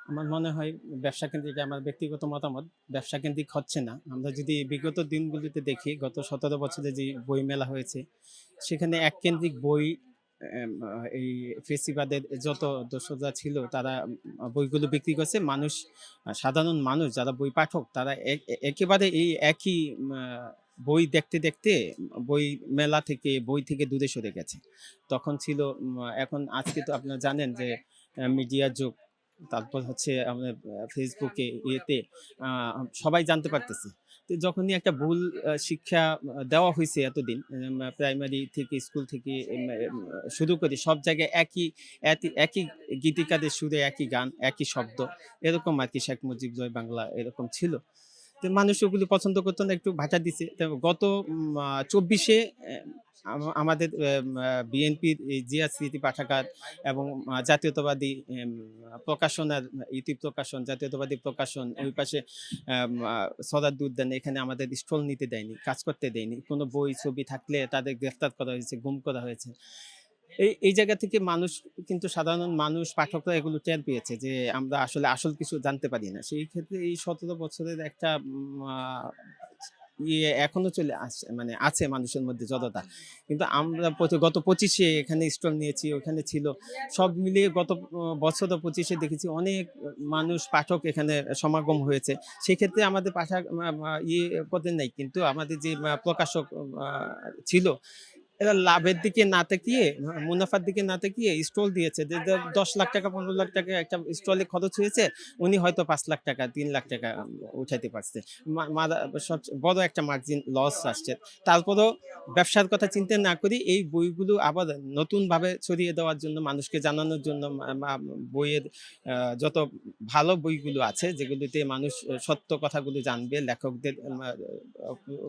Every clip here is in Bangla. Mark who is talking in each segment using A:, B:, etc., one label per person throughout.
A: আমার মনে হয় ব্যবসা কেন্দ্রিক, আমার ব্যক্তিগত মতামত, ব্যবসা কেন্দ্রিক হচ্ছে না। আমরা যদি বিগত দিনগুলিতে দেখি, গত ১৭ বছরে যে বই মেলা হয়েছে, সেখানে এককেন্দ্রিক বই, এই ফেসিবাদের যত দস্যুরা ছিল তারা বইগুলো বিক্রি করছে। মানুষ, সাধারণ মানুষ যারা বই পাঠক, তারা একেবারে এই একই বই দেখতে, দেখতে বই মেলা থেকে, বই থেকে দূরে সরে গেছে। তখন ছিল এখন আজকে তো আপনারা জানেন যে মিডিয়ার যুগ। তারপর হচ্ছে আমাদের ফেসবুকে, ইয়েতে সবাই জানতে পারতেছে। তো যখনই একটা ভুল শিক্ষা দেওয়া হইছে এতদিন, প্রাইমারি থেকে, স্কুল থেকে শুরু করে সব জায়গায় একই গীতিকারের সুরে একই গান, একই শব্দ, এরকম আরকি। শেখ মুজিব, জয় বাংলা এরকম ছিল। তো মানুষ ওগুলো পছন্দ করতো না, একটু ভাটা দিছে। তো গত ২৪ এ আমাদের বিএনপির এই জিয়া স্মৃতি পাঠাগার এবং জাতীয়তাবাদী প্রকাশনার, ইতি প্রকাশন, জাতীয়তাবাদী প্রকাশন, ওই পাশে সরাদ্দি উদ্যানে, এখানে আমাদের স্টল নিতে দেয়নি, কাজ করতে দেয়নি। কোনো বই ছবি থাকলে তাদের গ্রেফতার করা হয়েছে, গুম করা হয়েছে। এই জায়গা থেকে মানুষ, কিন্তু সাধারণ মানুষ, পাঠকরা এগুলো টের পেয়েছে যে আমরা আসলে আসল কিছু জানতে পারি না। সেই ক্ষেত্রে এই ১৭ বছরের একটা এখনো চলে আসছে, মানে আছে মানুষের মধ্যে জড়তা। কিন্তু আমরা গত ২৫ এ এখানে স্টল নিয়েছি, ওখানে ছিল। সব মিলিয়ে গত বছর ২৫ এ দেখেছি অনেক মানুষ, পাঠক এখানে সমাগম হয়েছে। সেক্ষেত্রে আমাদের পাঠা মা মা ইয়ে পদে নাই। কিন্তু আমাদের যে প্রকাশক আ ছিল, এরা লাভের দিকে না তাকিয়ে, মুনাফার দিকে না তাকিয়ে স্টল দিয়েছে। যে ৳১০,০০,০০০ ৳১৫,০০,০০০ একটা স্টলে খরচ হয়েছে। উনি হয়তো ৳৫,০০,০০০ ৳৩,০০,০০০ উঠাইতে পারছে। মারা সবচেয়ে বড় একটা মার্জিন লস আসছে। তারপরেও ব্যবসার কথা চিন্তা না করে এই বইগুলো আবার নতুনভাবে ছড়িয়ে দেওয়ার জন্য, মানুষকে জানানোর জন্য, মা মা বইয়ের যত ভালো বইগুলো আছে, যেগুলোতে মানুষ সত্য কথাগুলো জানবে, লেখকদের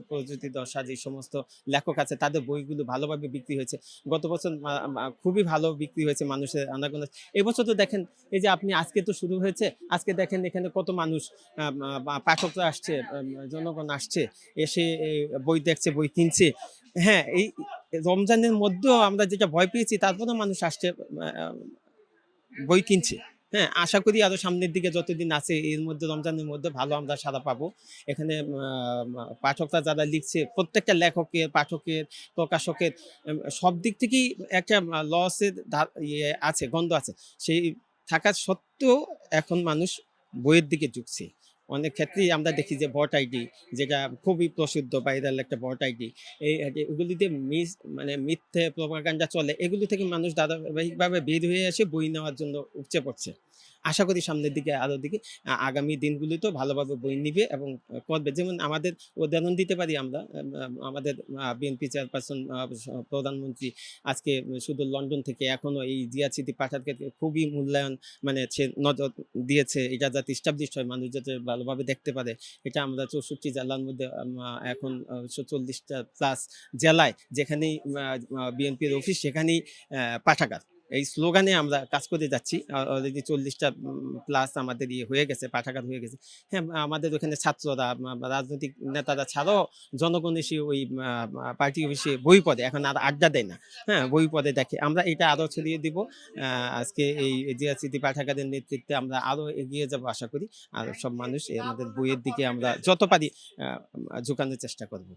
A: প্রযুতি দশা, যে সমস্ত লেখক আছে তাদের বইগুলো ভালোভাবে বিক্রি হয়েছে। গত বছর মা মা খুবই ভালো বিক্রি হয়েছে, মানুষের আনাগোনা। এবছর তো দেখেন, এই যে আপনি, আজকে তো শুরু হয়েছে। আজকে দেখেন এখানে কত মানুষ, পাঠকরা আসছে, জনগণ আসছে, এসে বই দেখছে, বই কিনছে। হ্যাঁ, এই রমজানের মধ্যেও আমরা যেটা ভয় পেয়েছি, তারপরেও মানুষ আসছে, আ বই কিনছে। হ্যাঁ, আশা করি আরো সামনের দিকে যতদিন আছে, এর মধ্যে, রমজানের মধ্যে ভালো আমরা সাড়া পাবো। এখানে পাঠকরা যারা লিখছে, প্রত্যেকটা লেখকের, পাঠকের, প্রকাশকের সব দিক থেকেই একটা লসের আছে, গন্ধ আছে। সেই থাকা সত্ত্বেও এখন মানুষ বইয়ের দিকে ঝুঁকছে। অনেক ক্ষেত্রেই আমরা দেখি যে বট আইডি, যেটা খুবই প্রসিদ্ধ, ভাইরাল একটা বট আইডি। এগুলিতে মানে মিথ্যে প্রপাগান্ডা চলে। এগুলো থেকে মানুষ ধারাবাহিকভাবে বের হয়ে এসে বই নেওয়ার জন্য উপচে পড়ছে। আশা করি সামনের দিকে, আরো দিকে আগামী দিনগুলিতেও ভালোভাবে বই নিবে এবং করবে। যেমন আমাদের উদাহরণ দিতে পারি আমরা, আমাদের বিএনপি চেয়ারপারসন, প্রধানমন্ত্রী আজকে শুধু লন্ডন থেকে এখনো এই জিয়া স্মৃতি পাঠাগারকে খুবই মূল্যায়ন, মানে সে নজর দিয়েছে। এটা যাতে established হয়, মানুষ যাতে ভালোভাবে দেখতে পারে। এটা আমরা ৬৪ জেলার মধ্যে, এখন ৪০ টা প্লাস জেলায়, যেখানেই বিএনপির অফিস, সেখানেই পাঠাগার। এই স্লোগানে আমরা কাজ করে যাচ্ছি। অলরেডি ৪০ টা প্লাস আমাদের হয়ে গেছে, পাঠাগার হয়ে গেছে। হ্যাঁ, আমাদের ওখানে ছাত্ররা, রাজনৈতিক নেতারা ছাড়াও জনগণ এসে ওই পার্টি অফিসে বই পড়ে। এখন আর আড্ডা দেয় না। হ্যাঁ, বই পড়ে দেখে। আমরা এটা আরো ছড়িয়ে দিব। আজকে এই জিয়া স্মৃতি পাঠাগারের নেতৃত্বে আমরা আরো এগিয়ে যাব আশা করি। আর সব মানুষ আমাদের বইয়ের দিকে আমরা যত পারি ঝুঁকানোর চেষ্টা করব।